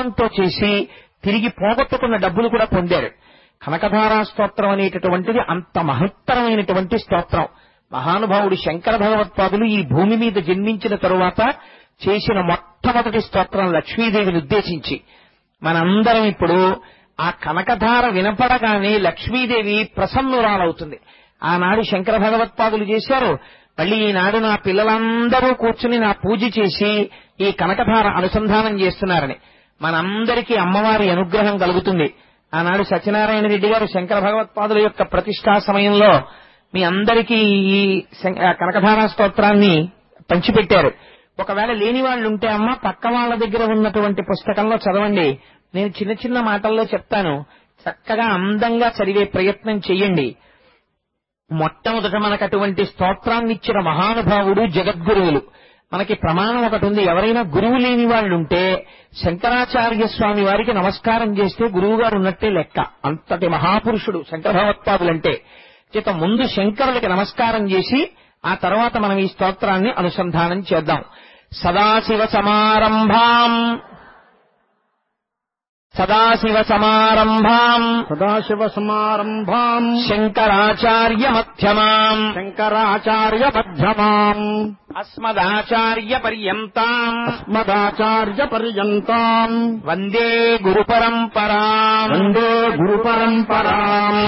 కోపంతో చేసి తిరిగి పోగొట్టుకున్న డబ్బులు కూడా పొందారు. కనకధారా స్తోత్రం అనేటటువంటిది అంత మహత్తరమైనటువంటి స్తోత్రం. మహానుభావుడు శంకర భగవత్పాదులు ఈ భూమి మీద జన్మించిన తరువాత చేసిన మొట్టమొదటి స్తోత్రం లక్ష్మీదేవిని ఉద్దేశించి. మనందరం ఇప్పుడు ఆ కనకధార వినపడగానే లక్ష్మీదేవి ప్రసన్నురాలవుతుంది. ఆనాడు శంకర భగవత్పాదులు చేశారు. మళ్ళీ ఈనాడు నా పిల్లలందరూ కూర్చుని నా పూజ చేసి ఈ కనకధార అనుసంధానం చేస్తున్నారని మనందరికీ అమ్మవారి అనుగ్రహం కలుగుతుంది. ఆనాడు సత్యనారాయణ రెడ్డి గారు శంకర భగవత్పాదుల యొక్క ప్రతిష్టా సమయంలో మీ అందరికీ ఈ కనకధారా స్తోత్రాన్ని పంచిపెట్టారు. ఒకవేళ లేని వాళ్ళు ఉంటే అమ్మ పక్క వాళ్ళ దగ్గర ఉన్నటువంటి పుస్తకంలో చదవండి. నేను చిన్న చిన్న మాటల్లో చెప్తాను, చక్కగా అందంగా చదివే ప్రయత్నం చెయ్యండి. మొట్టమొదట మనకు అటువంటి స్తోత్రాన్ని ఇచ్చిన మహానుభావుడు జగద్గురువులు. మనకి ప్రమాణం ఒకటి ఉంది, ఎవరైనా గురువు లేని వాళ్ళు ఉంటే శంకరాచార్య స్వామి వారికి నమస్కారం చేస్తే గురువు గారు ఉన్నట్టే లెక్క. అంతటి మహాపురుషుడు శంకర భగవత్పాదులంటే. చేత ముందు శంకరులకి నమస్కారం చేసి ఆ తర్వాత మనం ఈ స్తోత్రాన్ని అనుసంధానం చేద్దాం. సదాశివ సమారంభాం శంకరాచార్య మధ్యమాం అస్మదాచార్య పర్యంతాం వందే గురు పరంపరాం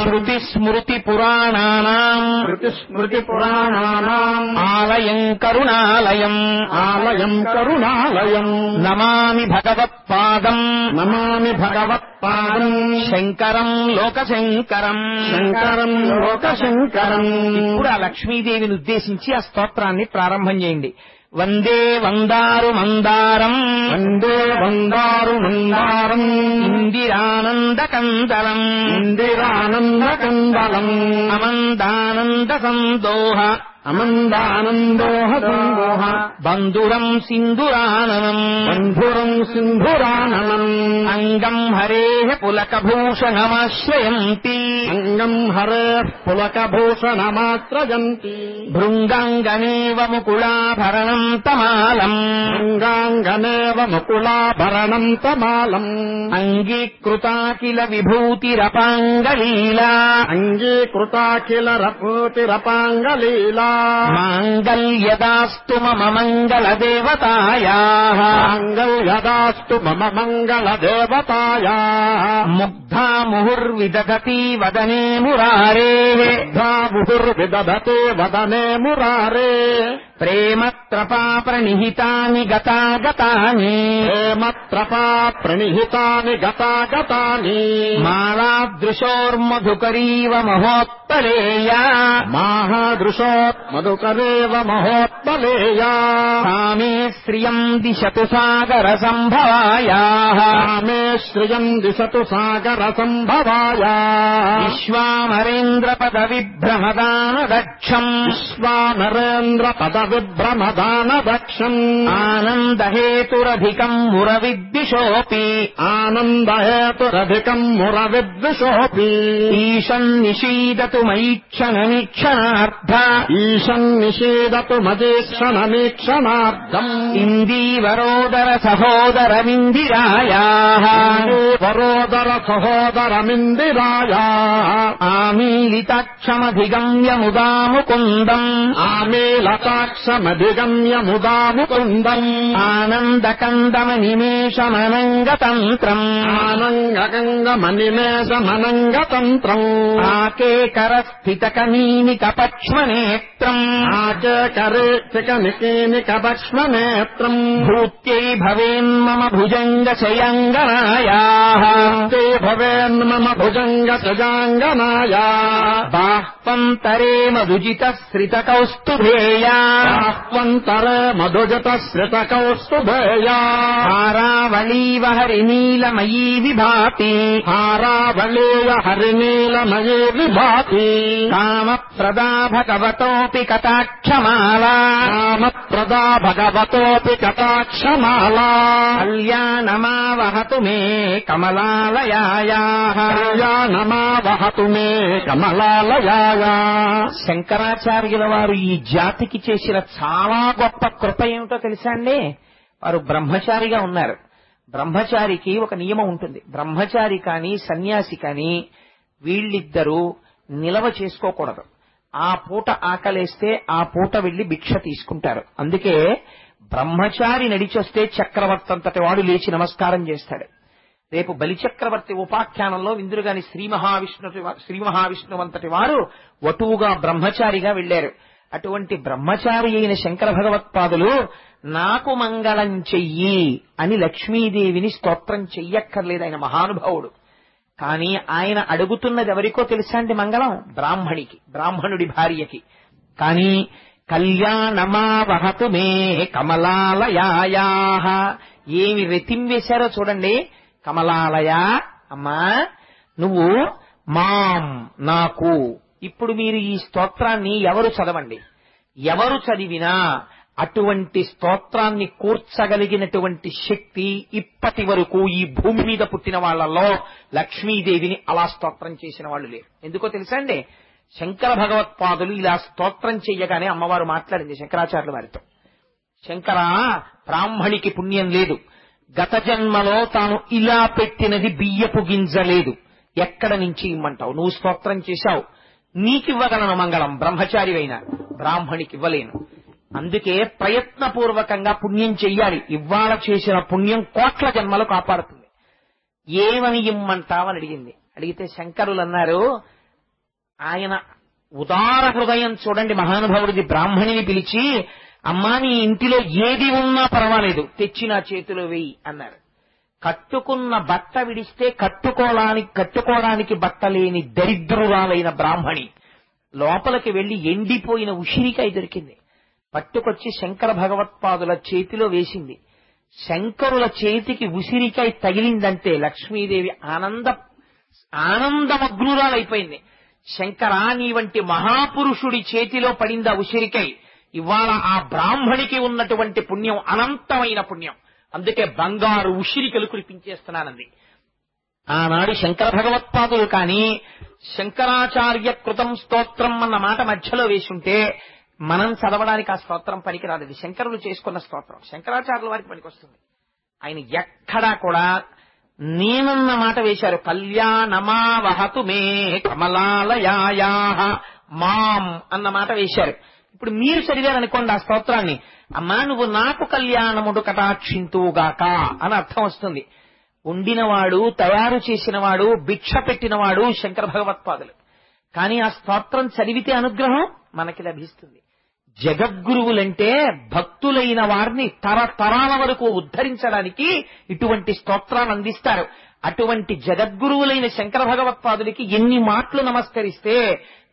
శృతి స్మృతి పురాణానాం ఆలయం కరుణాలయం నమామి భగవత్పాదం శంకరం లోకశంకరం. ఇప్పుడు ఆ లక్ష్మీదేవిని ఉద్దేశించి ఆ స్తోత్రాన్ని ప్రారంభం చేయండి. వందే వందారు మందారం ఇందిరానంద కందలం అమందానంద సందోహ బంధురం సింధురాననం అంగం హరేః పులకభూషణమాశ్రయంతి భృంగాంగనేవ ముకుళాభరణం తమాలం అంగీకృతాఖిల విభూతిరపాంగలీలా మాంగళ్యదాస్తు మమ మంగళదేవతాయాః ముగ్ధా ముహుర్విదధతి వదనే మురారేః ప్రేమత్రపా ప్రణిహితాని గతాగతాని మాలాదృశోర్మధుకరీవ మహోత్పలేయా కామే శ్రియం దిశతు సాగర సంభవాయాః విశ్వామరేంద్ర పద విభ్రమదాన దక్షం ఆనందహేతురధికం మురవిద్విషోపి ఈశం నిషీదతు మదీక్షణమీక్షణార్థం ఇందీవరోదర సహోదరమిందిరాయాః ఆమీలితాక్షమధిగమ్య ముదాముకుందం ఆనందకందమనిమేషమనంగతంత్రం ఆకేకరస్థితకనీనికపక్ష్మనేత్రం భూత్యై భవేన్మమ భుజంగశయాంగనాయాః బాహ్వంతరే మధుజత హారావళీవ హరినీలమయీ విభాతి కామప్రదా భగవతోపి కటాక్షమాలా కళ్యాణమావహతు మే కమలాలయాయాః శంకరాచార్యుల వారు ఈ జాతికి చేసిన చాలా గొప్ప కృప ఏమిటో తెలుసా అండి? వారు బ్రహ్మచారిగా ఉన్నారు. బ్రహ్మచారికి ఒక నియమం ఉంటుంది. బ్రహ్మచారి కానీ సన్యాసి కానీ వీళ్ళిద్దరూ నిలవ చేసుకోకూడదు. ఆ పూట ఆకలేస్తే ఆ పూట వెళ్లి భిక్ష తీసుకుంటారు. అందుకే బ్రహ్మచారి నడిచొస్తే చక్రవర్తి అంతటి వాడు లేచి నమస్కారం చేస్తాడు. రేపు బలిచక్రవర్తి ఉపాఖ్యానంలో విందురుగాని శ్రీ మహావిష్ణువంతటి వారు వటువుగా బ్రహ్మచారిగా వెళ్లారు. అటువంటి బ్రహ్మచారి అయిన శంకర భగవత్పాదులు నాకు మంగళం చెయ్యి అని లక్ష్మీదేవిని స్తోత్రం చెయ్యక్కర్లేదు. ఆయన మహానుభావుడు. కానీ ఆయన అడుగుతున్నది ఎవరికో తెలుసా అండి? మంగళం బ్రాహ్మణికి, బ్రాహ్మణుడి భార్యకి. కానీ కళ్యాణమావహతు మే కమలాలయాయా, ఏమి రెతిం వేశారో చూడండి. కమలాలయ, అమ్మా నువ్వు మాం నాకు. ఇప్పుడు మీరు ఈ స్తోత్రాన్ని ఎవరు చదవండి, ఎవరు చదివినా అటువంటి స్తోత్రాన్ని కూర్చగలిగినటువంటి శక్తి ఇప్పటి వరకు ఈ భూమి మీద పుట్టిన వాళ్లలో లక్ష్మీదేవిని అలా స్తోత్రం చేసిన వాళ్ళు లేరు. ఎందుకో తెలుసా అండి? శంకర భగవత్పాదులు ఇలా స్తోత్రం చెయ్యగానే అమ్మవారు మాట్లాడింది శంకరాచార్యుల వారితో. శంకర, బ్రాహ్మణికి పుణ్యం లేదు. గత జన్మలో తాను ఇలా పెట్టినది బియ్యపు గింజ లేదు. ఎక్కడ నుంచి ఇమ్మంటావు? నువ్వు స్తోత్రం చేశావు, నీకివ్వగలను మంగళం, బ్రహ్మచారి అయినా. బ్రాహ్మణికి ఇవ్వలేను. అందుకే ప్రయత్నపూర్వకంగా పుణ్యం చెయ్యాలి. ఇవాళ చేసిన పుణ్యం కోట్ల జన్మలు కాపాడుతుంది. ఏమని ఇమ్మంటావని అడిగింది. అడిగితే శంకరులు అన్నారు, ఆయన ఉదార హృదయం చూడండి మహానుభావుడిది. బ్రాహ్మణిని పిలిచి, అమ్మా నీ ఇంటిలో ఏది ఉన్నా పర్వాలేదు, తెచ్చి నా చేతిలో వేయి అన్నారు. కట్టుకున్న బట్ట విడిస్తే కట్టుకోవడానికి బట్ట లేని దరిద్రురాలైన బ్రాహ్మణి లోపలికి వెళ్లి ఎండిపోయిన ఉసిరికాయ దొరికింది. పట్టుకొచ్చి శంకర భగవత్పాదుల చేతిలో వేసింది. శంకరుల చేతికి ఉసిరికాయ తగిలిందంటే లక్ష్మీదేవి ఆనందమగ్నురాలైపోయింది. శంకరా, నీ వంటి మహాపురుషుడి చేతిలో పడిందా ఉసిరికాయ? ఇవాళ ఆ బ్రాహ్మణికి ఉన్నటువంటి పుణ్యం అనంతమైన పుణ్యం. అందుకే బంగారు ఉసిరికలు కురిపించేస్తున్నానంది. ఆనాడు శంకర భగవత్పాదులు కానీ శంకరాచార్య కృతం స్తోత్రం అన్న మాట మధ్యలో వేసుంటే మనం చదవడానికి ఆ స్తోత్రం పనికిరాదు. ఇది శంకరులు చేసుకున్న స్తోత్రం, శంకరాచార్యుల వారికి పనికొస్తుంది. ఆయన ఎక్కడా కూడా నేనన్న మాట వేశారు. కళ్యాణమావహతు మే కమలాలయాయా మాం అన్న మాట వేశారు. ఇప్పుడు మీరు చదివారనుకోండి ఆ స్తోత్రాన్ని, అమ్మా నువ్వు నాకు కళ్యాణముడు కటాక్షింతువుగాక అని అర్థం వస్తుంది. వండినవాడు, తయారు చేసినవాడు, భిక్ష పెట్టినవాడు శంకర భగవత్పాదులు. కానీ ఆ స్తోత్రం చదివితే అనుగ్రహం మనకి లభిస్తుంది. జగద్గురువులంటే భక్తులైన వారిని తరతరాల వరకు ఉద్ధరించడానికి ఇటువంటి స్తోత్రాన్ని అందిస్తారు. అటువంటి జగద్గురువులైన శంకర భగవత్పాదులకి ఎన్ని మాటలు నమస్కరిస్తే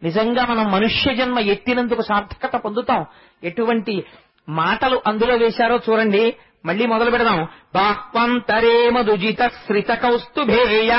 నిజంగా మనం మనుష్య జన్మ ఎత్తినందుకు సార్థకత పొందుతాం. ఎటువంటి మాటలు అందులో వేశారో చూడండి. మళ్ళీ మొదలు పెడదాం. బాహ్వంతరే మధుజిత శ్రిత కౌస్తుభేయ,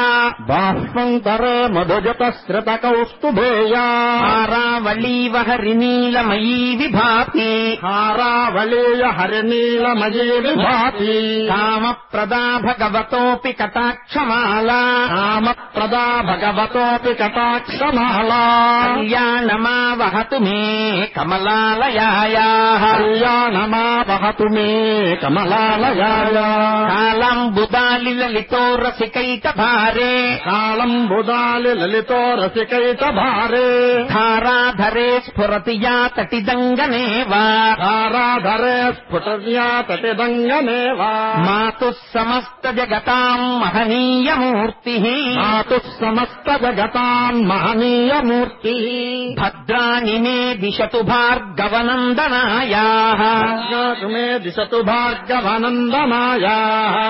బాహ్వంతరే మధుజిత శ్రిత కౌస్తుభేయ, హారావళీవ హరినీలమయీ విభాతి, హారావళీయ హరినీలమయీ విభాతి, కామప్రదా భగవతోపి కటాక్షమాలా, కామప్రదా భగవతోపి కటాక్షమాలా, కళ్యాణమావహతు మే కమలాలయాయా, కళ్యాణమావహతు మే కమలాలయాయా, కాళంబుదాలి లలితో రసికైక భారే, కాళంబుదాలి లలితో రసికైక భారే, ధారాధరే స్ఫురతి యా తటిదంగనేవా, ధారాధరే స్ఫుటర్యా తటిదంగనేవా, మాతుః సమస్త జగతాం మహనీయమూర్తి, మాతుః సమస్త జగతాం మహనీయమూర్తి, భద్రాణి మే దిశతు భార్గవనందనాయా, మే దిశతు భార్గవనందనాయా,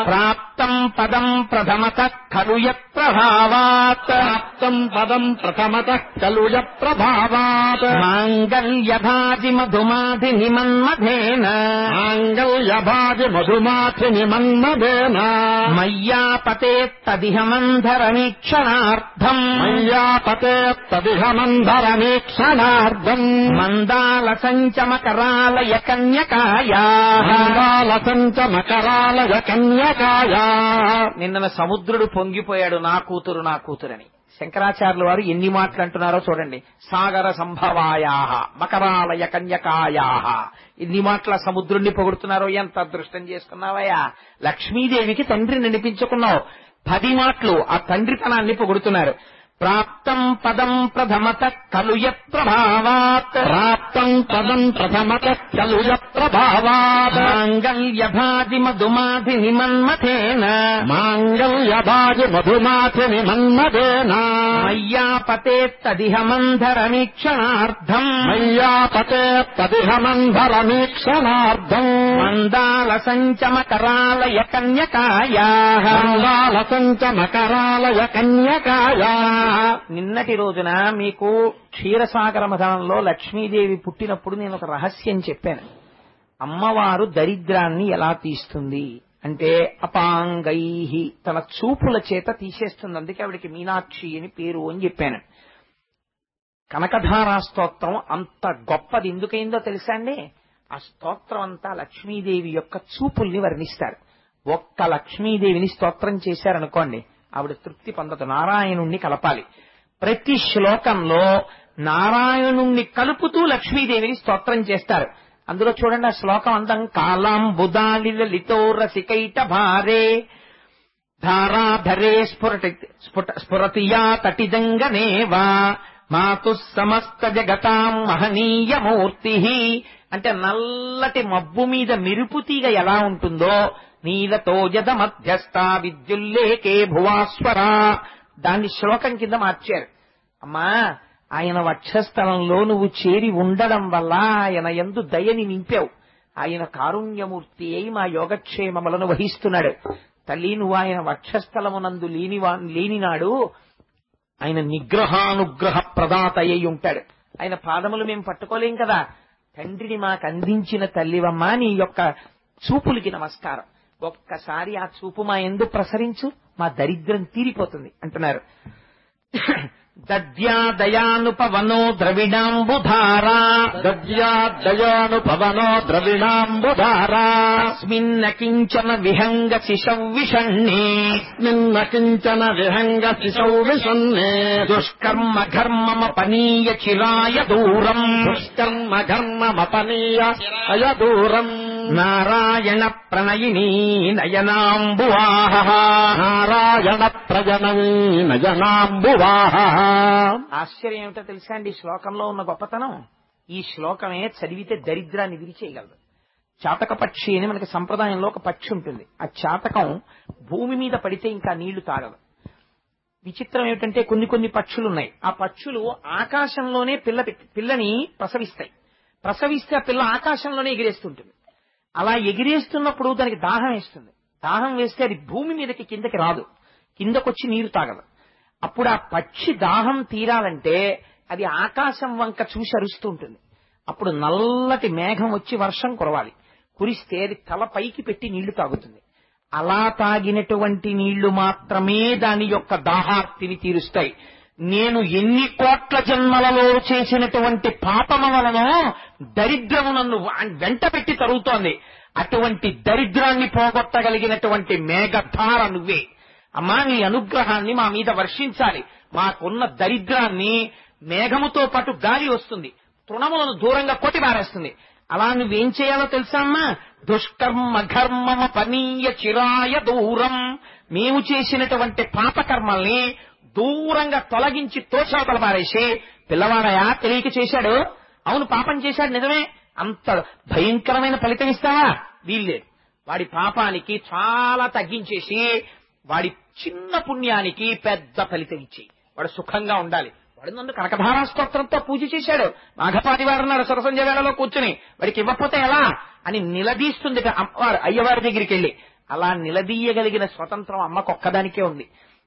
ప్రాప్తం పదం ప్రథమతః ఖలు యత్ప్రభావాత్, ప్రాప్తం పదం ప్రథమతః ఖలు యత్ప్రభావాత్, మాంగళ్యభాజి మధుమాధి నిమన్మధేన, మాంగళ్యభాజి మధుమాధి నిమన్మధేన, మయ్యాపతే తదిహ మంధరమీక్షణార్థం, మయ్యాపతే తదిహ మంధరమీక్షణార్థం, మందాల సంచమకరాలయ కన్యకాయా, మందాలసంచ మకరాలయ కన్యకాయా, నిన్న సముద్రుడు పొంగిపోయాడు నా కూతురని. శంకరాచార్యుల వారు ఎన్ని మాటలు అంటున్నారో చూడండి. సాగర సంభవాయాహ మకరాలయ కన్యకాయాహ, ఎన్ని మాటల సముద్రుణ్ణి పొగుడుతున్నారో. ఎంత అదృష్టం చేసుకున్నావయ్యా, లక్ష్మీదేవికి తండ్రిని అనిపించుకున్నావు. 10 మాటలు ఆ తండ్రితనాన్ని పొగుడుతున్నారు. ప్రాప్తం పదం ప్రథమత కలుయ ప్రభావాత్, ప్రాప్తం పదం ప్రథమత కలుయ ప్రభావాత్, మాంగళ్యభాది మధుమాధి నిమన్మథేన, మాంగళ్యభాది మధుమాధి నిమన్మథేన, మయ్యాపతే తదిహ మంధరమీక్షణార్థం, మయ్యాపతే తదిహ మంధరమీక్షణార్థం, మందాల సంచమకరాలయ కన్యకాయాః, మందాల సంచమకరాలయ కన్యకాయాః. నిన్నటి రోజున మీకు క్షీరసాగర మథనంలో లక్ష్మీదేవి పుట్టినప్పుడు నేను ఒక రహస్యం చెప్పాను. అమ్మవారు దరిద్రాన్ని ఎలా తీస్తుంది అంటే అపాంగైహి, తన చూపుల చేత తీసేస్తుంది. అందుకే ఆవిడికి మీనాక్షి అని పేరు అని చెప్పాను. కనకధారా స్తోత్రం అంత గొప్పది ఎందుకైందో తెలుసా అండి? ఆ స్తోత్రం అంతా లక్ష్మీదేవి యొక్క చూపుల్ని వర్ణిస్తారు. ఒక్క లక్ష్మీదేవిని స్తోత్రం చేశారనుకోండి, ఆవిడ తృప్తి పొందదు. నారాయణుణ్ణి కలపాలి. ప్రతి శ్లోకంలో నారాయణుణ్ణి కలుపుతూ లక్ష్మీదేవిని స్తోత్రం చేస్తారు. అందులో చూడండి ఆ శ్లోకం అంతం కాలాంబుదాలి లలితో రసికైట భారే ధారాధరే స్ఫురతియా తటిజంగనేవా మాతు సమస్త జగతాం మహనీయమూర్తి. అంటే నల్లటి మబ్బు మీద మెరుపు తీగ ఎలా ఉంటుందో నీలతో జద మధ్యస్థ విద్యుల్లేకే భువాస్వరా, దాన్ని శ్లోకం కింద మార్చారు. అమ్మా, ఆయన వక్షస్థలంలో నువ్వు చేరి ఉండడం వల్ల ఆయన యందు దయని నింపావు. ఆయన కారుణ్యమూర్తి అయి మా యోగక్షేమములను వహిస్తున్నాడు. తల్లి, నువ్వు ఆయన వక్షస్థలమునందు లేనినాడు ఆయన నిగ్రహానుగ్రహ ప్రదాత అయి ఉంటాడు. ఆయన పాదములు మేము పట్టుకోలేం కదా. తండ్రిని మాకు అందించిన తల్లివమ్మా, నీ యొక్క చూపులకి నమస్కారం. ఒక్కసారి ఆ చూపు మా యందు ప్రసరించు, మా దరిద్రం తీరిపోతుంది అంటున్నారు. దద్యాదయానుపవనో ద్రవిణాంబుధారా, దద్యాదయానుపవనో ద్రవిణాంబుధారా, అస్మిన్న కించన విహంగ శిశౌ విషణ్ణే, నిన్న కించన విహంగ శిశౌ విషణ్ణే, దుష్కర్మ ఘర్మమపనీయ చిరాయ దూరం, దుష్కర్మ ఘర్మమపనీయ అయదూరం, నారాయణ ప్రణయినీ నయనాంబువాహ, నారాయణ ప్రజననీ నయనాంబువాహ. ఆశ్చర్యం ఏమిటో తెలుసా అండి? ఈ శ్లోకంలో ఉన్న గొప్పతనం, ఈ శ్లోకమే చదివితే దరిద్రాన్ని విరిచేయగలదు. చాతక పక్షి అని మనకి సంప్రదాయంలో ఒక పక్షి ఉంటుంది. ఆ చాతకం భూమి మీద పడితే ఇంకా నీళ్లు తాగదు. విచిత్రం ఏమిటంటే కొన్ని పక్షులు ఉన్నాయి. ఆ పక్షులు ఆకాశంలోనే పిల్లని ప్రసవిస్తే ఆ పిల్ల ఆకాశంలోనే ఎగిరేస్తుంటుంది. అలా ఎగిరేస్తున్నప్పుడు దానికి దాహం వేస్తుంది. దాహం వేస్తే అది భూమి మీదకి కిందకి రాదు, కిందకొచ్చి నీరు తాగదు. అప్పుడు ఆ పక్షి దాహం తీరాలంటే అది ఆకాశం వంక చూసి అరుస్తూ ఉంటుంది. అప్పుడు నల్లటి మేఘం వచ్చి వర్షం కురవాలి. కురిస్తే అది తల పైకి పెట్టి నీళ్లు తాగుతుంది. అలా తాగినటువంటి నీళ్లు మాత్రమే దాని యొక్క దాహార్తిని తీరుస్తాయి. నేను ఎన్ని కోట్ల జన్మలలో చేసినటువంటి పాపమ వలన దరిద్రము నన్ను వెంట పెట్టి తరుగుతోంది. అటువంటి దరిద్రాన్ని పోగొట్టగలిగినటువంటి మేఘధార నువ్వే. అమ్మా, నీ అనుగ్రహాన్ని మా మీద వర్షించాలి. మాకున్న దరిద్రాన్ని మేఘముతో పాటు గాలి వస్తుంది, తృణములను దూరంగా కొట్టిపారేస్తుంది. అలా నువ్వేం చేయాలో తెలుసా అమ్మా? దుష్కర్మ ఘర్మమ పనీయ చిరాయ దూరం. మేము చేసినటువంటి పాపకర్మల్ని దూరంగా తొలగించి తోచవతల పారేసి, పిల్లవాడయా తెలియక చేశాడు, అవును పాపం చేశాడు నిజమే, అంత భయంకరమైన ఫలితం ఇస్తావా? వీల్లేదు. వాడి పాపానికి చాలా తగ్గించేసి వాడి చిన్న పుణ్యానికి పెద్ద ఫలితం ఇచ్చి వాడు సుఖంగా ఉండాలి. వాడు నన్ను కనకధారా స్తోత్రంతో పూజ చేశాడు, మాఘపాటి వారు అన్నాడు సరసంజ వేళలో కూర్చుని, వాడికి ఇవ్వకపోతే ఎలా అని నిలదీస్తుంది అమ్మవారు అయ్యవారి దగ్గరికి వెళ్ళి. అలా నిలదీయగలిగిన స్వతంత్రం అమ్మకొక్కదానికే ఉంది.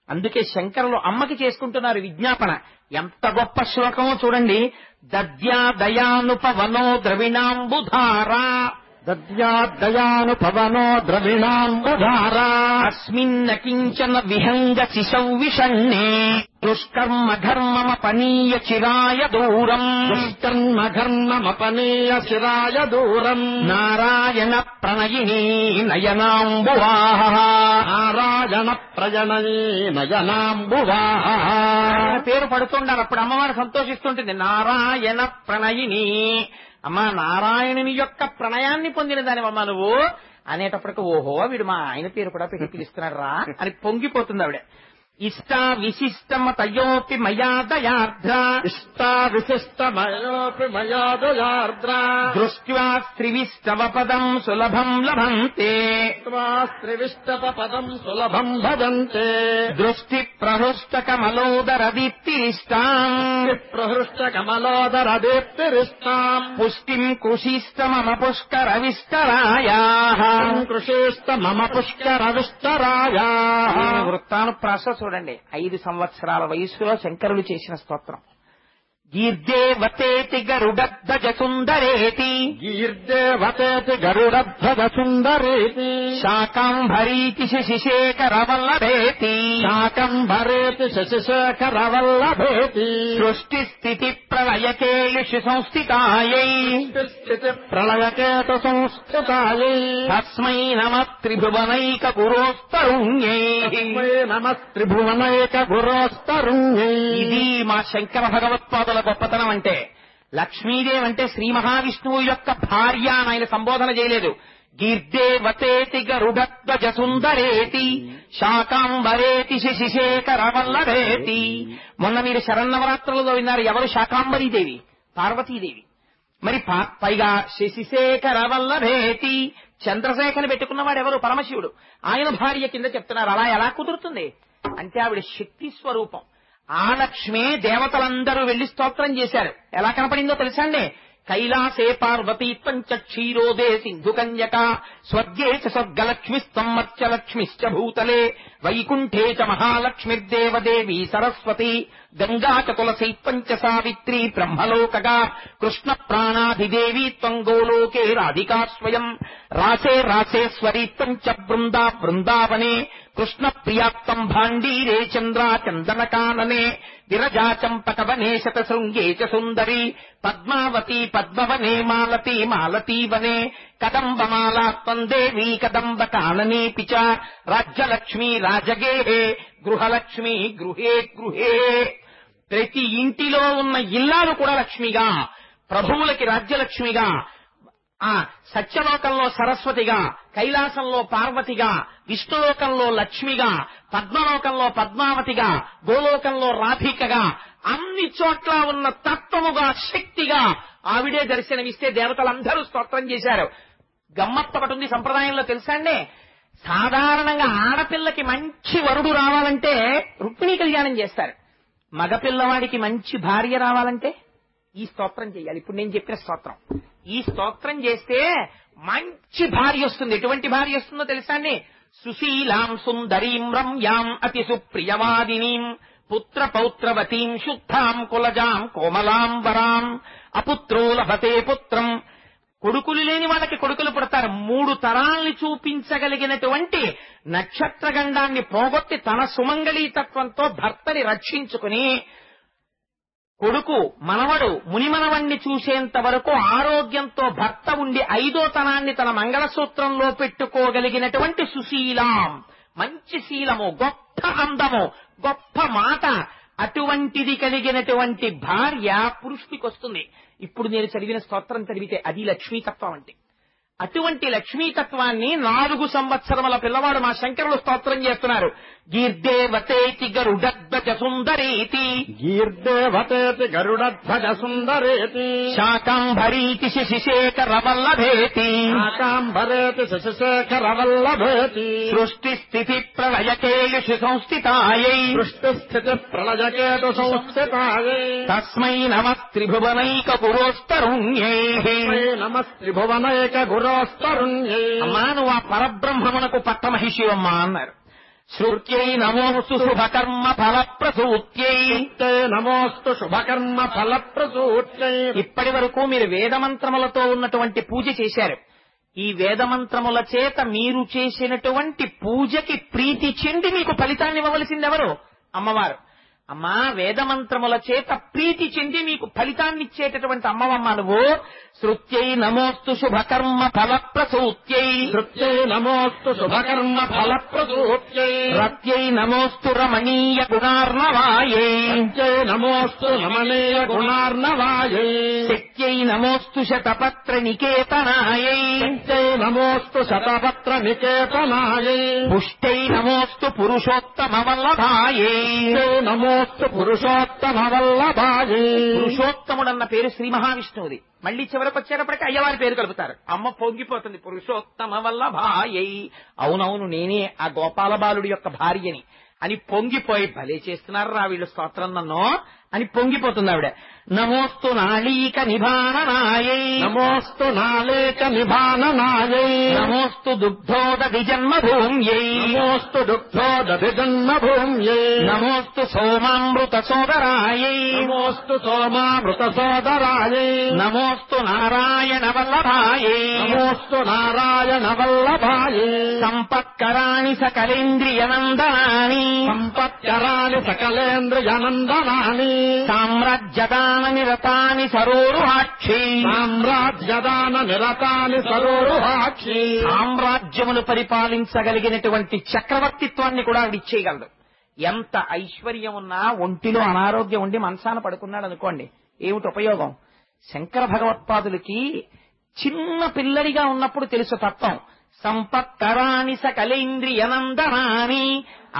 అందుకే శంకరులు అమ్మకి చేసుకుంటున్నారు విజ్ఞాపన. ఎంత గొప్ప శ్లోకమో చూడండి. దద్యాదయానుపవనో ద్రవిణాంబుధారా, దద్యాదయానుపవనో ద్రవిణాంబుధారా, అస్మిన్న కించన విహంగ శిశౌ విషణ్ణే, దుష్కర్మ ఘర్మమపనీయ చిరాయ దూరం, దుష్కర్మ ఘర్మమపనీయ చిరాయ దూరం, నారాయణ ప్రణయినీ నయనాంబువాహ, నారాయణ ప్రజననీ నయనాంబువాహ. ఆయన పేరు పడుతుండాలి. అప్పుడు అమ్మవారు సంతోషిస్తుంటుంది. నారాయణ ప్రణయిని, అమ్మా నారాయణుని యొక్క ప్రణయాన్ని పొందిన దానివమ్మ నువ్వు అనేటప్పటికి ఓహో వీడు మా ఆయన పేరు కూడా పెట్టి పిలుస్తున్నాడు రా అని పొంగిపోతుంది ఆవిడ. ఇష్ట విశిష్టమతయోపి మయాదయార్ద్ర, ఇష్ట విశిష్టమయోపి మయాదయార్ద్ర, దృష్ట్యా త్రివిష్టవపదం సులభం లభంతే, త్రివిష్టపదం సులభం భజంతే, దృష్టి ప్రహృష్ట కమలోదర దీప్తిరిష్టాం, ప్రహృష్ట కమలోదర దీప్తిరిష్టాం, పుష్టిం కృషిష్ట మమ పుష్కర విస్తరాయాః, కృషిష్ట మమ పుష్కర విస్తరాయాః. వృత్తానుప్రాస చూడండి. 5 సంవత్సరాల వయస్సులో శంకరులు చేసిన స్తోత్రం. గీర్దేవతేతి గరుడధ్వజ సుందరేతి, గీర్దేవతేతి గరుడధ్వజ సుందరేతి, శాకాంభరీతి శశిశేఖర వల్లభేతి, శాకంభరేతి శశిశేఖర వల్లభేతి, సృష్టి స్థితి ప్రళయకేయుషు సంస్థితాయై, స్థితి ప్రళయకేతు సంస్థితాయై, తస్మై నమః త్రిభువనైక గురోస్తరుణ్యై. నమ త్రిభువనైక గురోస్తరుణ్యై. ఇది మా శంకర భగవత్పాదుల గొప్పతనం అంటే. లక్ష్మీదేవి అంటే శ్రీ మహావిష్ణువు యొక్క భార్య అని ఆయన సంబోధన చేయలేదు. గీర్దేవతేతి గరుడధ్వజ సుందరేతి, శాకాంబరేతి శశిశేఖర వల్లభేతి. మొన్న మీరు శరన్నవరాత్రులలో విన్నారు. ఎవరు? శాకాంబరీదేవి, పార్వతీదేవి. మరి పైగా శశిశేఖర వల్లభేతి, చంద్రశేఖర్ పెట్టుకున్నవాడు ఎవరు? పరమశివుడు. ఆయన భార్య కింద చెప్తున్నారు. అలా ఎలా కుదురుతుంది అంటే ఆవిడ శక్తి స్వరూపం. ఆ లక్ష్మే దేవతలందరూ వెళ్లి స్తోత్రం చేశారు. ఎలా కనపడిందో తెలుసా అండి? కైలాసే పార్వతీత్వం చ క్షీరోదే సింధు కన్యక, స్వర్గే చ స్వర్గలక్ష్మిస్తం మత్స్యలక్ష్మిశ్చ భూతలే, వైకుంఠే చ మహాలక్ష్మిర్దేవదేవీ సరస్వతి, గంగా చ తులసీత్వం చ సావిత్రి బ్రహ్మలోకగా, కృష్ణ ప్రాణాధిదేవీ త్వం గోలోకే రాధికా స్వయం, రాసే రాసేశ్వరీత్వం చ బృందా బృందావనే, కృష్ణ ప్రియాప్తం భాండీరే చంద్రా చందనకాననే, విరజా చంపకవనే శతశృంగే చ సుందరి, పద్మావతి పద్మవనే మాలతీ మాలతీవనే, కదంబమాలాత్వం దేవీ కదంబ కాననేపి చ, రాజ్యలక్ష్మీ రాజగేహే గృహలక్ష్మీ గృహే గృహే. ప్రతి ఇంటిలో ఉన్న ఇల్లాలు కూడా లక్ష్మిగా, ప్రభువులకి రాజ్యలక్ష్మిగా, ఆ సత్యలోకంలో సరస్వతిగా, కైలాసంలో పార్వతిగా, విష్ణులోకంలో లక్ష్మిగా, పద్మలోకంలో పద్మావతిగా, గోలోకంలో రాధికగా, అన్ని చోట్ల ఉన్న తత్వముగా, శక్తిగా ఆవిడే దర్శనమిస్తే దేవతలందరూ స్తోత్రం చేశారు. గమ్మత్తు ఒకటి ఉంది సంప్రదాయంలో తెలుసా అండి? సాధారణంగా ఆడపిల్లకి మంచి వరుడు రావాలంటే రుక్మిణీ కళ్యాణం చేస్తారు. మగపిల్లవాడికి మంచి భార్య రావాలంటే ఈ స్తోత్రం చేయాలి. ఇప్పుడు నేను చెప్పిన స్తోత్రం. ఈ స్తోత్రం చేస్తే మంచి భార్య వస్తుంది. ఎటువంటి భార్య వస్తుందో తెలుసా అండి? సుశీలాం సుందరీం రమ్యాం అతి సుప్రియవాదినీం, పుత్ర పౌత్రవతీం శుద్ధాం కులజాం కోమలాం వరాం, అపుత్రో లభతే పుత్రం. కొడుకులు లేని వాళ్ళకి కొడుకులు పుడతారు. 3 తరాల్ని చూపించగలిగినటువంటి నక్షత్రగండాన్ని పోగొట్టి తన సుమంగళీతత్వంతో భర్తని రక్షించుకుని, కొడుకు మనవడు మునిమనవణ్ణి చూసేంత వరకు ఆరోగ్యంతో భర్త ఉండి 5వ తనాన్ని తన మంగళసూత్రంలో పెట్టుకోగలిగినటువంటి సుశీలాం, మంచి శీలము, గొప్ప అందము, గొప్ప మాట, అటువంటిది కలిగినటువంటి భార్య పురుషుడికి వస్తుంది. ఇప్పుడు నేను చదివిన స్తోత్రం చదివితే అది లక్ష్మీతత్వం అంటే. అటువంటి లక్ష్మీతత్వాన్ని 4 సంవత్సరముల పిల్లవాడు మా శంకరులు స్తోత్రం చేస్తున్నారు. గీర్దేవతేతి గరుడధ్వజ సుందరేతి, గీర్దేవతేతి గరుడధ్వజ సుందరేతి, శాకాంభరీతి శశిశేఖర వల్లభేతి, శాకాంబరేతి శశిశేఖర వల్లభేతి, సృష్టి స్థితి ప్రళయకేయుషు సంస్థితాయై, సృష్టి స్థితి ప్రళయకేతు సంస్థితాయై, తస్మై నమః త్రిభువనైక గురోస్తరుణ్యై. నమ త్రిభువనైక గురోస్తరుణ్యై. అమ్మా నువ్వు ఆ పరబ్రహ్మమునకు పట్టమహిషివమ్మా అన్నారు. శృత్యై నమోస్తు శుభకర్మ ఫలప్రసూత్యై, నమోస్తు శుభకర్మ ఫలప్రసూత్యై. ఇప్పటి వరకు మీరు వేదమంత్రములతో ఉన్నటువంటి పూజ చేశారు. ఈ వేదమంత్రముల చేత మీరు చేసినటువంటి పూజకి ప్రీతి చెంది మీకు ఫలితాన్ని ఇవ్వవలసింది ఎవరు? అమ్మవారు. అమ్మా వేదమంత్రముల చేత ప్రీతి చెంది మీకు ఫలితాన్నిచ్చేటటువంటి అమ్మవమ్మ నువ్వు. శృత్యై నమోస్తు శుభకర్మ ఫలప్రసూత్యై, శృత్యై నమోస్తు శుభకర్మ ఫలప్రసూత్యై, రత్యై నమోస్తు రమణీయ గుణార్ణవాయై, శక్త్యై నమోస్తు రమణీయ గుణార్ణవాయై, శక్త్యై నమోస్తు శతపత్ర నికేతనాయై, శక్త్యై నమోస్తు శతపత్ర నికేతనాయై, పుష్టై నమోస్తు పురుషోత్తమ వల్లభాయై, నమోస్తు పురుషోత్తమ వల్లభాయై. పురుషోత్తముడన్న పేరు శ్రీ మహావిష్ణువుది. మళ్ళీ చివరికి వచ్చేటప్పటికి అయ్యవారి పేరు కలుపుతారు. అమ్మ పొంగిపోతుంది, పురుషోత్తమ వల్లభాయై. అవునవును నేనే ఆ గోపాల బాలుడి యొక్క భార్యని అని పొంగిపోయి, భలే చేస్తున్నారు రా వీళ్ళు స్తోత్రం నన్ను అని పొంగిపోతుంది ఆవిడ. నమోస్తు నాళీక నిభాననాయై, నమోస్తు నాళీక నిభాననాయై, నమోస్తు దుగ్ధోదధి జన్మభూమ్యై, నమోస్తు దుగ్ధోదధి జన్మభూమ్యై, నమోస్తు సోమామృత సోదరాయై, నమోస్తు సోమామృత సోదరాయై, నమోస్తు నారాయణ వల్లభాయై, నమోస్తు నారాయణ వల్లభాయై, సంపత్కరాణి సకలేంద్రియనందనాని, సంపత్కరాణి సకలేంద్రియనందనాని, సామ్రాజ్యదాన నిరతాని సరోరుహాక్షి, సామ్రాజ్యదాన నిరతాని సరోరుహాక్షి. సామ్రాజ్యమును పరిపాలించగలిగినటువంటి చక్రవర్తిత్వాన్ని కూడా ఆవిడ ఇచ్చేయగలదు. ఎంత ఐశ్వర్యం ఉన్నా ఒంటిలో అనారోగ్యం ఉండి మనసాన పడుకున్నాడు అనుకోండి, ఏమిటి ఉపయోగం? శంకర భగవత్పాదులకి చిన్న పిల్లడిగా ఉన్నప్పుడు తెలుసు తత్వం. సంపత్కరాని సకలేంద్రియనందనాని,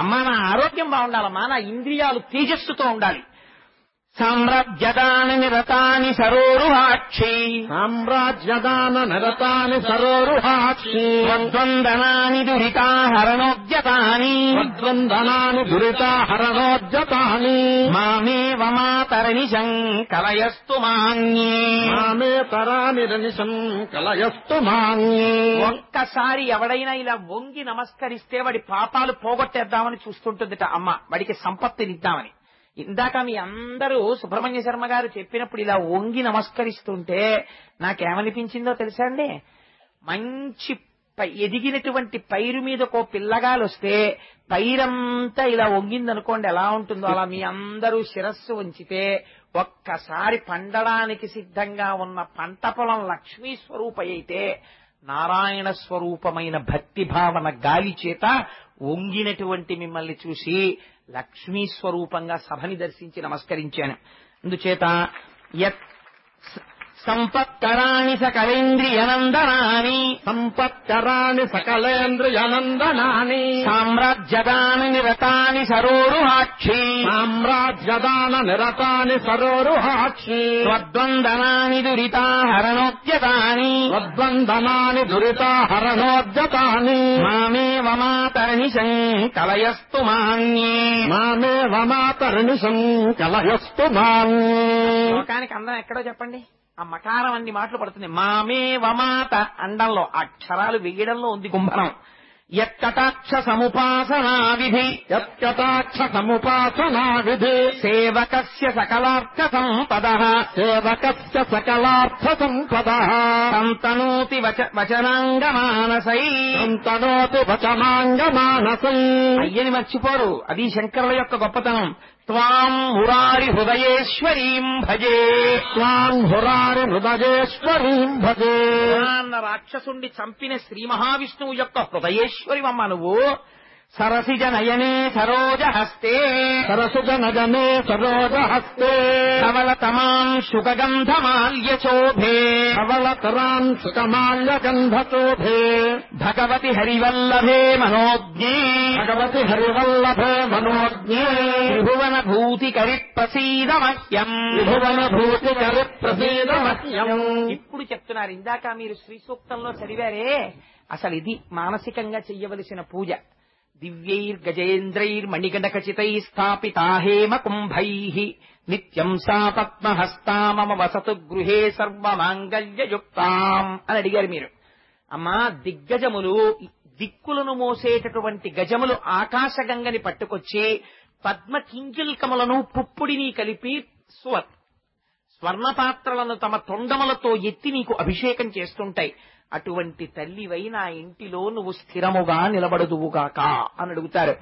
అమ్మా నా ఆరోగ్యం బాగుండాలమ్మా, నా ఇంద్రియాలు తేజస్సుతో ఉండాలి. సామ్రాజ్యదాన నిరతాని సరోరుహాక్షి, సామ్రాజ్యదాన నిరతాని సరోరుహాక్షి, ద్వందనాని దురితాహరణోద్యతాని, ద్వందనాని దురితాహరణోద్యతాని, మామేవ మాతరనిశం కలయస్తు మాన్యే, మామే తరానిరనిశం కలయస్తు మాన్యే. ఒక్కసారి ఎవడైనా ఇలా వంగి నమస్కరిస్తే వాడి పాపాలు పోగొట్టేద్దామని చూస్తుంటుందిట అమ్మ, వాడికి సంపత్తినిద్దామని. ఇందాక మీ అందరూ సుబ్రహ్మణ్య శర్మ గారు చెప్పినప్పుడు ఇలా వంగి నమస్కరిస్తుంటే నాకేమనిపించిందో తెలుసా అండి? మంచి ఎదిగినటువంటి పైరు మీదకో పిల్లగాలు వస్తే పైరంతా ఇలా వంగిందనుకోండి, ఎలా ఉంటుందో అలా మీ అందరూ శిరస్సు ఉంచితే ఒక్కసారి పండడానికి సిద్ధంగా ఉన్న పంట పొలం లక్ష్మీ స్వరూప అయితే నారాయణ స్వరూపమైన భక్తి భావన గాలి చేత వంగినటువంటి మిమ్మల్ని చూసి లక్ష్మీ స్వరూపంగా సభని దర్శించి నమస్కరించాను. అందుచేత సంపత్కరాణి సకలేంద్రియనందనాని, సంపత్కరాణి సకలేంద్రియనందనాని, సామ్రాజ్యదాన నిరతాని సరోరుహాక్షి, సామ్రాజ్యదాన నిరతాని సరోరుహాక్షి, స్వద్వందనాని దురితాహరణోద్యతాని, స్వద్వందనాని దురితాహరణోద్యతాని, మామేవ మాతరనిశం కలయస్తు మాన్యే, మామేవ మాతరనిశం కలయస్తు మాన్యే. లోకానికి అందం ఎక్కడో చెప్పండి? ఆ మకారం అన్ని మాటలు పడుతుంది. మామే వమాత అండంలో అక్షరాలు వేయడంలో ఉంది కుంభనం. యత్కటాక్ష సముపాసనా విధి, యత్కటాక్ష సముపాసనా విధి, సేవకస్య సకలార్థ సంపద, సేవకస్య సకలార్థ సంపద, సంతనోతి వచనాంగమానసై, సంతనోతి వచనాంగమానసై. అయ్యని మర్చిపోరు, అది శంకరుల యొక్క గొప్పతనం. త్వాం మురారి హృదయేశ్వరీం భజే, త్వాం మురారి హృదయేశ్వరీం భజే. అన్న రాక్షసుండి చంపిన శ్రీ మహావిష్ణువు యొక్క హృదయేశ్వరివమ్మ నువ్వు. సరసిజ నయనే సరోజ హస్తే, సరసుజ నజనే సరోజ హస్తే, ధవళతమాం శుకగంధమాల్య శోభే, ధవళతరాం సుకమాల్య గంధశోభే, భగవతి హరివల్లభే మనోజ్ఞే, భగవతి హరివల్లభే మనోజ్ఞే, త్రిభువన భూతికరి ప్రసీద మహ్యం, త్రిభువన భూతికరి ప్రసీద మహ్యం. ఇప్పుడు చెప్తున్నారు, ఇందాక మీరు శ్రీ సూక్తంలో చదివారే, అసలు ఇది మానసికంగా చెయ్యవలసిన పూజ. దివ్యైర్గజేంద్రైర్మణిగణకచితై స్థాపితా హేమ కుంభైః నిత్యం సా పద్మహస్తా మమ వసతు గృహే సర్వమాంగళ్యయుక్తాం అని అడిగారు మీరు. అమ్మా, దిగ్గజములు దిక్కులను మోసేటటువంటి గజములు ఆకాశగంగని పట్టుకొచ్చి పద్మ కింకిల్కములను పుప్పుడిని కలిపి స్వర్ణపాత్రలను తమ తొండములతో ఎత్తి నీకు అభిషేకం చేస్తుంటాయి. అటువంటి తల్లివై నా ఇంటిలో నువ్వు స్థిరముగా నిలబడుదువుగాక అని అడుగుతారు.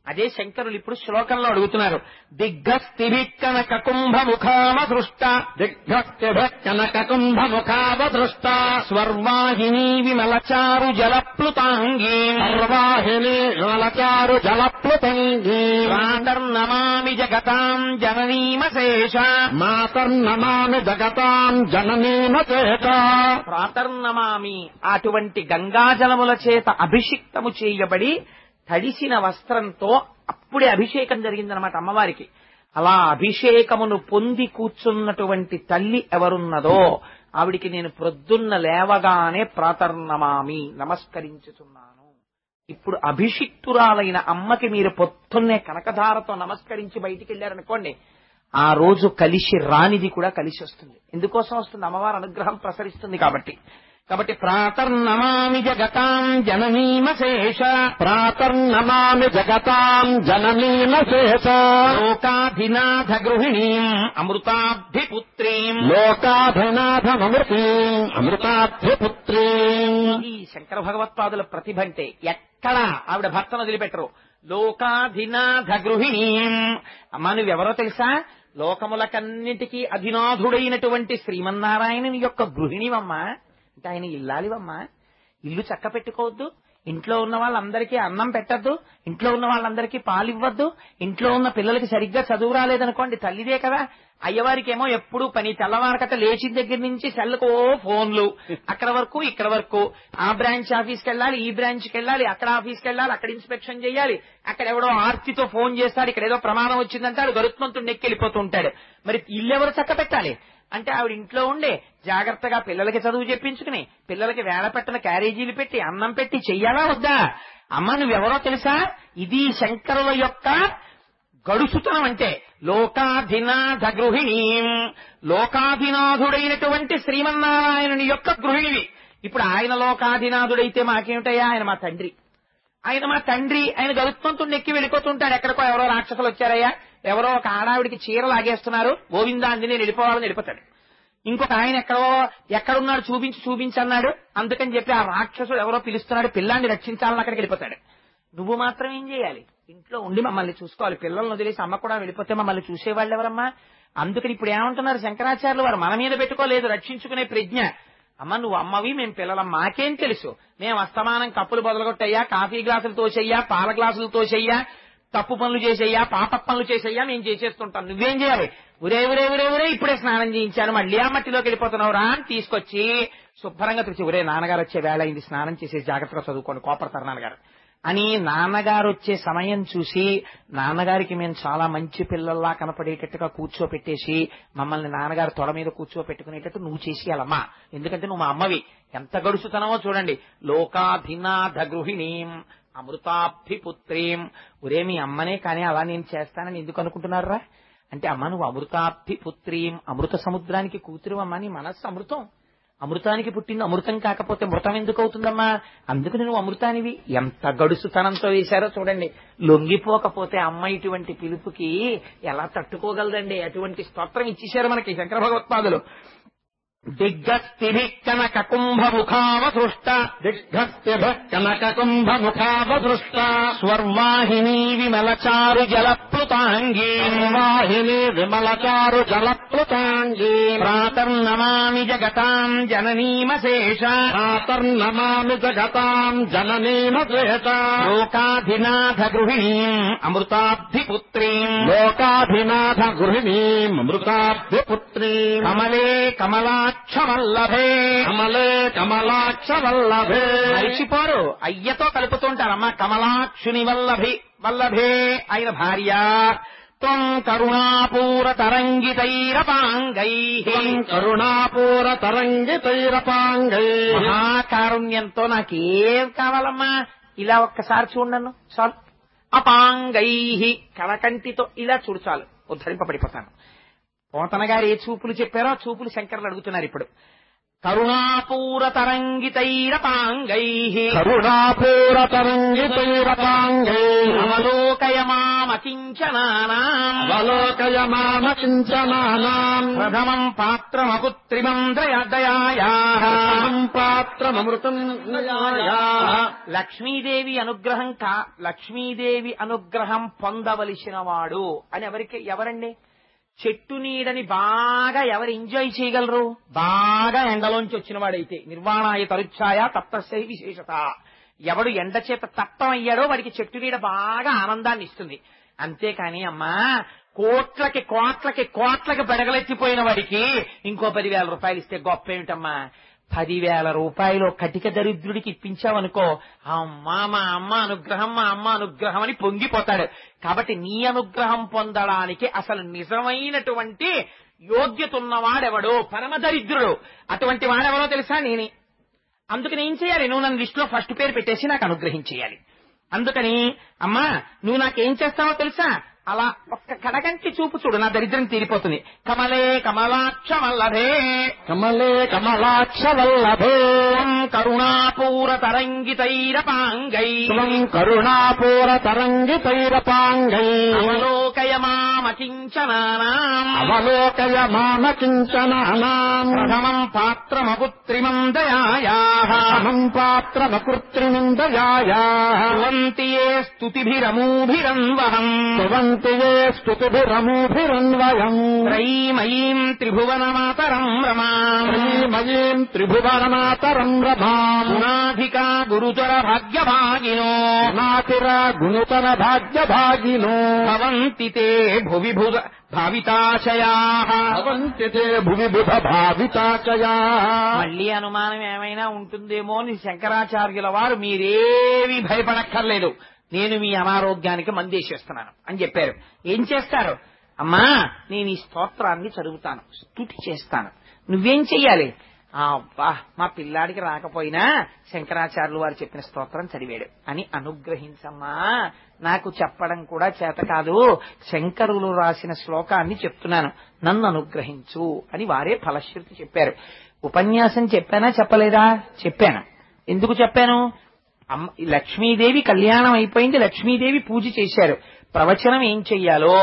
అదే శంకరులు ఇప్పుడు శ్లోకంలో అడుగుతున్నారు. దిగ్గస్తిభిక్కనక కుంభముఖావదృష్ట దిగ్గస్తిభిక్కనక కుంభముఖావదృష్ట స్వర్వాహినీ విమలచారు జలప్లుతాంగీ సర్వాహిని విమలచారు జలప్లుతాంగీ మాతర్నమామి జగతాం జననీమశేష మాతర్నమామి జగతాం జననీమశేష ప్రాతర్నమామి అటువంటి గంగాజలముల చేత అభిషిక్తము చేయబడి తడిసిన వస్త్రంతో అప్పుడే అభిషేకం జరిగిందనమాట అమ్మవారికి. అలా అభిషేకమును పొంది కూర్చున్నటువంటి తల్లి ఎవరున్నదో ఆవిడికి నేను ప్రొద్దున్న లేవగానే ప్రాతర్నమామి నమస్కరించుతున్నాను. ఇప్పుడు అభిషిక్తురాలైన అమ్మకి మీరు పొద్దున్నే కనకధారతో నమస్కరించి బయటికి వెళ్ళారనుకోండి, ఆ రోజు కలిసి రానిది కూడా కలిసి వస్తుంది. ఎందుకోసం వస్తుంది? అమ్మవారి అనుగ్రహం ప్రసరిస్తుంది కాబట్టి. ప్రాతర్నమామి జగతాం జననీమశేష ప్రాతర్నమామి జగతాం జననీమశేష లోకాధినాథ గృహిణీం అమృతాబ్ధిపుత్రీం లోకాధినాథమృతీం అమృతాబ్ధిపుత్రీం. ఈ శంకర భగవత్పాదుల ప్రతిభ అంటే ఎక్కడ ఆవిడ భర్తను వదిలిపెట్టరు. లోకాధినాథ గృహిణీం. అమ్మా నువ్వెవరో తెలుసా? లోకములకన్నిటికీ అధినాథుడైనటువంటి శ్రీమన్నారాయణుని యొక్క గృహిణివమ్మా. అంటే ఆయన ఇల్లాలివమ్మా. ఇల్లు చక్క పెట్టుకోవద్దు, ఇంట్లో ఉన్న వాళ్ళందరికీ అన్నం పెట్టద్దు, ఇంట్లో ఉన్న వాళ్ళందరికీ పాలివ్వద్దు, ఇంట్లో ఉన్న పిల్లలకి సరిగ్గా చదువు రాలేదనుకోండి తల్లిదే కదా. అయ్యవారికేమో ఎప్పుడు పని, తెల్లవారకట లేచిన దగ్గర నుంచి సెల్లుకో ఫోన్లు, అక్కడ వరకు ఇక్కడ వరకు, ఆ బ్రాంచ్ ఆఫీస్కి వెళ్ళాలి, ఈ బ్రాంచ్కి వెళ్ళాలి, అక్కడ ఆఫీస్కి వెళ్ళాలి, అక్కడ ఇన్స్పెక్షన్ చేయాలి, అక్కడ ఎవడో ఆర్తితో ఫోన్ చేస్తాడు, ఇక్కడ ఏదో ప్రమాదం వచ్చిందంటాడు, గరుత్మంతుడు నెక్కెళ్ళిపోతూ ఉంటాడు. మరి ఇల్లెవరు చక్క పెట్టాలి అంటే ఆవిడ ఇంట్లో ఉండే జాగ్రత్తగా పిల్లలకి చదువు చెప్పించుకుని, పిల్లలకి వేళ పెట్టిన క్యారేజీలు పెట్టి అన్నం పెట్టి చెయ్యాలా వద్దా? అమ్మ నువ్వెవరో తెలుసా? ఇది శంకరుల యొక్క గడుసుతనం అంటే. లోకాధినాథ గృహిణీం, లోకాధినాథుడైనటువంటి శ్రీమన్నారాయణుని యొక్క గృహిణివి. ఇప్పుడు ఆయన లోకాధినాథుడైతే మాకేమిటయ్యా? ఆయన మా తండ్రి. ఆయన గరుత్మంతుడిని ఎక్కి వెళ్ళిపోతుంటాడు. ఎక్కడికో ఎవరో రాక్షసులు వచ్చారయ్యా, ఎవరో ఒక ఆడావిడికి చీర లాగేస్తున్నారు, గోవిందాంది నేను వెళ్ళిపోవాలని వెళ్ళిపోతాడు. ఇంకొక ఆయన ఎక్కడున్నాడు చూపించన్నాడు, అందుకని చెప్పి ఆ రాక్షసుడు ఎవరో పిలుస్తున్నాడు, పిల్లాన్ని రక్షించాలని అక్కడికి వెళ్ళిపోతాడు. నువ్వు మాత్రం ఏం చేయాలి? ఇంట్లో ఉండి మమ్మల్ని చూసుకోవాలి. పిల్లలను వదిలేసి అమ్మ కూడా వెళ్ళిపోతే మమ్మల్ని చూసేవాళ్ళు ఎవరమ్మా? అందుకని ఇప్పుడు ఏమంటున్నారు శంకరాచార్యులు వారు? మన మీద పెట్టుకోలేదు రక్షించుకునే ప్రజ్ఞ. అమ్మ నువ్వు అమ్మవి, మేము పిల్లలం, మాకేం తెలుసు? మేము అస్తమానం కప్పులు బొదలగొట్టయ్యా, కాఫీ గ్లాసులు తోసయ్యా, పాల గ్లాసులు తోసయ్యా, తప్పు పనులు చేసయ్యా, పాప పనులు చేసయ్యా, మేము చేసేస్తుంటాం. నువ్వేం చేయాలి? ఒరే ఇప్పుడే స్నానం చేయించాను, మళ్ళీ ఆ మట్టిలోకి వెళ్ళిపోతున్నావు రా అని తీసుకొచ్చి శుభ్రంగా తెచ్చి, ఒరే నాన్నగారు వచ్చే వేళ అయింది, స్నానం చేసేసి జాగ్రత్తగా చదువుకోండి, కోపడతారు నాన్నగారు అని నాన్నగారు వచ్చే సమయం చూసి నాన్నగారికి మేము చాలా మంచి పిల్లల్లా కనపడేటట్టుగా కూర్చోపెట్టేసి మమ్మల్ని నాన్నగారు తొడ మీద కూర్చోపెట్టుకునేటట్టు నువ్వు చేసేయాలమ్మా. ఎందుకంటే నువ్వు మా అమ్మవి. ఎంత గడుసుతనమో చూడండి. లోకాధినాథ గృహిణీం అమృతాబ్ధిపుత్రీం. ఒరే మీ అమ్మనే కానీ అలా నేను చేస్తానని ఎందుకు అనుకుంటున్నారా అంటే, అమ్మ నువ్వు అమృతాబ్ధిపుత్రీం, అమృత సముద్రానికి కూతురు అమ్మా, నీ మనస్సు అమృతం. అమృతానికి పుట్టింది, అమృతం కాకపోతే మృతం ఎందుకు అవుతుందమ్మా? అందుకని నువ్వు అమృతానివి. ఎంత గడుసుతనంతో వేశారో చూడండి. లొంగిపోకపోతే అమ్మ ఇటువంటి పిలుపుకి ఎలా తట్టుకోగలదండి? అటువంటి స్తోత్రం ఇచ్చేశారు మనకి శంకర భగవత్పాదులు. దిగ్గస్తిభిః కనక కుంభముఖావసృష్ట స్వర్వాహినీ విమలచారు జలప్లుతాంగీ ప్రాతర్నమామి జగతాం జననీమశేష లోకాధినాథ గృహిణీం అమృతాబ్ధిపుత్రీం కమలే కమలాక్షవల్లభే మరిచిపోరు, అయ్యతో కలుపుతుంటారమ్మా. కమలాక్షుని వల్లభే ఆయన భార్య. త్వం కరుణాపూర తరంగితైరపాంగై మహాకారుణ్యంతో నాకేం కావాలమ్మా? ఇలా ఒక్కసారి చూడను చాలు. అపాంగై కళకంటితో ఇలా చూడు చాలు, ఉద్ధరింపబడిపోతాను. పోతన గారు ఏ చూపులు చెప్పారో ఆ చూపులు శంకరులు అడుగుతున్నారు ఇప్పుడు. కరుణాపూర తరంగితైరపాంగై అవలోకయ మామ మామకించనానాం అవలోకయ మామకించనానాం ప్రథమం పాత్రమపుత్రిమం దయాయాః పాత్రమృతం లక్ష్మీదేవి అనుగ్రహం లక్ష్మీదేవి అనుగ్రహం పొందవలసిన వాడు అని ఎవరండి? చెట్టు నీడని బాగా ఎవరు ఎంజాయ్ చేయగలరు? బాగా ఎండలోంచి వచ్చిన వాడైతే నిర్వాణాయ తరుచ్ఛాయ తప్తస్య విశేషత. ఎవడు ఎండ చేత తప్పమయ్యాడో వాడికి చెట్టు నీడ బాగా ఆనందాన్ని ఇస్తుంది. అంతేకాని అమ్మా కోట్లకి కోట్లకి కోట్లకి బెడగలెత్తిపోయిన వాడికి ఇంకో 10,000 రూపాయలు ఇస్తే గొప్ప ఏమిటమ్మా? 10,000 రూపాయలు కటిక దరిద్రుడికి ఇప్పించావనుకో, అమ్మా మా అమ్మ అనుగ్రహం అని పొంగిపోతాడు. కాబట్టి నీ అనుగ్రహం పొందడానికి అసలు నిజమైనటువంటి యోగ్యత ఉన్నవాడెవడో పరమ దరిద్రుడు. అటువంటి వాడెవడో తెలుసా? నేనే. అందుకని ఏం చేయాలి? నువ్వు నన్ను లిస్టులో ఫస్ట్ పేరు పెట్టేసి నాకు అనుగ్రహించేయాలి. అందుకని అమ్మా నువ్వు నాకేం చేస్తావో తెలుసా? అలా ఒక్క కడగంటి చూపు చూడు, నా దరిద్రం తీరిపోతుంది. కమలే కమలాక్ష వల్లభే కమలే కమలాక్ష వల్లభే కరుణాపూర తరంగితైరపాంగై కరుణాపూర తరంగితైరపాంగై అవలోకయ మామకించనానాం అవలోకయ మామకించనానాం ప్రథమం పాత్రమపుత్రిమం దయాయాః పాత్రమకృత్రిమం దయాయాః భవంతి యే స్తుతిభిరమూభిరన్వహం స్తుతిభిరమూభిరన్వయం త్రైమయీం త్రిభువనమాతరం రమాం శ్రీమయీం త్రిభువనమాతరం రమాం గుణాధికా గురుతర భాగ్యభాగినో నాతిరా గుణుతర భాగ్యభాగినో భవంతి తే భువి భావితాశయాః భవంతి తే భువి బుధ భావితాశయాః. మళ్ళీ అనుమానం ఏమైనా ఉంటుందేమో అని శంకరాచార్యుల వారు మీరేమీ భయపడక్కర్లేదు, నేను మీ అనారోగ్యానికి మందేసేస్తున్నాను అని చెప్పారు. ఏం చేస్తారు? అమ్మా నేను ఈ స్తోత్రాన్ని చదువుతాను, స్తుతి చేస్తాను. నువ్వేం చెయ్యాలి? అబ్బా మా పిల్లాడికి రాకపోయినా శంకరాచార్యులు వారు చెప్పిన స్తోత్రం చదివాడు అని అనుగ్రహించమ్మా. నాకు చెప్పడం కూడా చేత కాదు, శంకరులు రాసిన శ్లోకాన్ని చెప్తున్నాను, నన్ను అనుగ్రహించు అని వారే ఫలశ్రుతి చెప్పారు. ఉపన్యాసం చెప్పానా చెప్పలేదా? చెప్పాను. ఎందుకు చెప్పాను? లక్ష్మీదేవి కళ్యాణం అయిపోయింది, లక్ష్మీదేవి పూజ చేశారు. ప్రవచనం ఏం చెయ్యాలో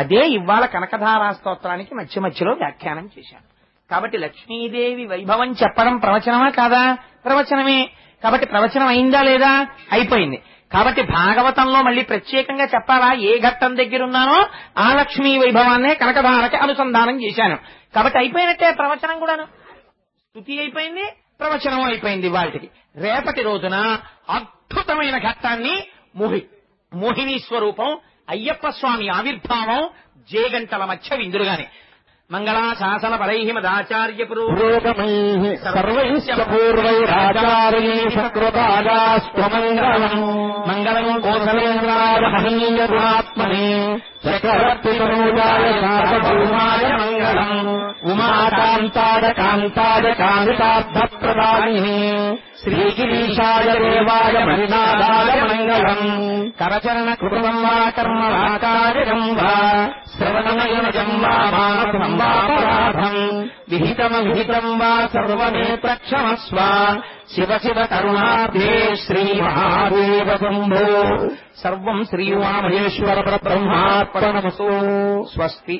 అదే ఇవాళ కనకధారా స్తోత్రానికి మధ్య మధ్యలో వ్యాఖ్యానం చేశాను. కాబట్టి లక్ష్మీదేవి వైభవం చెప్పడం ప్రవచనమా కాదా? ప్రవచనమే. కాబట్టి ప్రవచనం అయిందా లేదా? అయిపోయింది. కాబట్టి భాగవతంలో మళ్ళీ ప్రత్యేకంగా చెప్పాలా? ఏ ఘట్టం దగ్గరున్నానో ఆ లక్ష్మీ వైభవాన్నే కనకధారకి అనుసంధానం చేశాను. కాబట్టి అయిపోయినట్టే ప్రవచనం కూడాను. స్తుతి అయిపోయింది, ప్రవచనం అయిపోయింది. వాటికి రేపటి రోజున అద్భుతమైన ఘట్టాన్ని మోహిని స్వరూపం అయ్యప్ప స్వామి ఆవిర్భావం జేగంటల మధ్య విందురుగానే మంగళాశాసన పరైః మదాచార్య పురోగమైః సర్వైశ్చ పూర్వైరాచార్యైః సకృతాదాస్త్వమంగళం మంగళం కోసలేంద్రాయ మహనీయగుణాత్మనే చక్రవర్తితనూజాయ సార్వభౌమాయ మంగళం ఉమాకాంతాయ కాంతాయ కామితార్థప్రదాయినే శ్రీగిరీశాయ దేవాయ మణినాథాయ మంగళం కరచరణ కృతం వా కర్మవాకార్యం వా శ్రవణనయనజం వా మానసం వాపరాధం విహితమవిహితం వా సర్వమే ప్రక్షమస్వ శివ శివ కరుణాబ్ధే శ్రీ మహాదేవ శంభో సర్వం శ్రీ ఉమామహేశ్వర పరబ్రహ్మార్పణమస్తు. స్వస్తి.